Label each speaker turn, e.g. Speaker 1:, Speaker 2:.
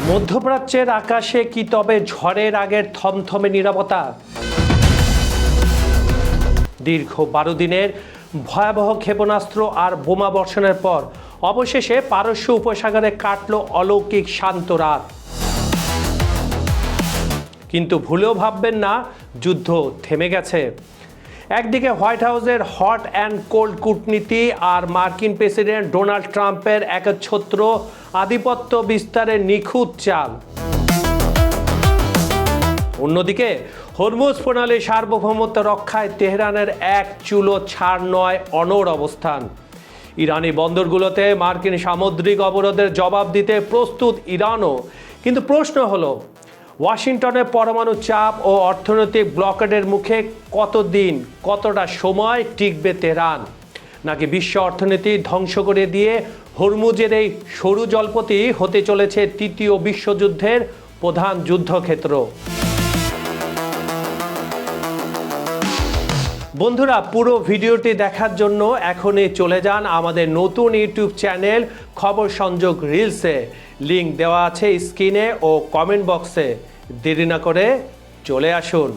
Speaker 1: মধ্যপ্রাচ্যের আকাশে কি তবে ঝড়ের আগের থমথমে নীরবতা? দীর্ঘ 12 দিনের ভয়াবহ ক্ষেপণাস্ত্র আর বোমা বর্ষণের পর অবশেষে পারস্য উপসাগরে কাটল অলৌকিক শান্ত রাত। কিন্তু ভুলেও ভাববেন না যুদ্ধ থেমে গেছে। একদিকে হোয়াইট হাউসের হট অ্যান্ড কোল্ড কূটনীতি আর মার্কিন প্রেসিডেন্ট ডোনাল্ড ট্রাম্পের একচ্ছত্র আধিপত্য বিস্তারের নিখুঁত চাল। অন্যদিকে হরমুজ প্রণালীর সার্বভৌমত্ব রক্ষায় তেহরানের এক চুলো ছাড় নয় অনড় অবস্থান। ইরানি বন্দরগুলোতে মার্কিন সামুদ্রিক অবরোধের জবাব দিতে প্রস্তুত ইরানও। কিন্তু প্রশ্ন হলো, ওয়াশিংটনের পরমাণু চাপ ও অর্থনৈতিক ব্লকেডের মুখে কতদিন, কতটা সময় টিকবে তেহরান? নাকি বিশ্ব অর্থনীতি ধ্বংস করে দিয়ে হরমুজের এই সরু জলপথই হতে চলেছে তৃতীয় বিশ্বযুদ্ধের প্রধান যুদ্ধক্ষেত্র? বন্ধুরা, পুরো ভিডিওটি দেখার জন্য এখনই চলে যান আমাদের নতুন ইউটিউব চ্যানেল খবর সংযোগ রিলসে। লিংক দেওয়া আছে স্ক্রিনে ও কমেন্ট বক্সে। দেরি না করে চলে আসুন।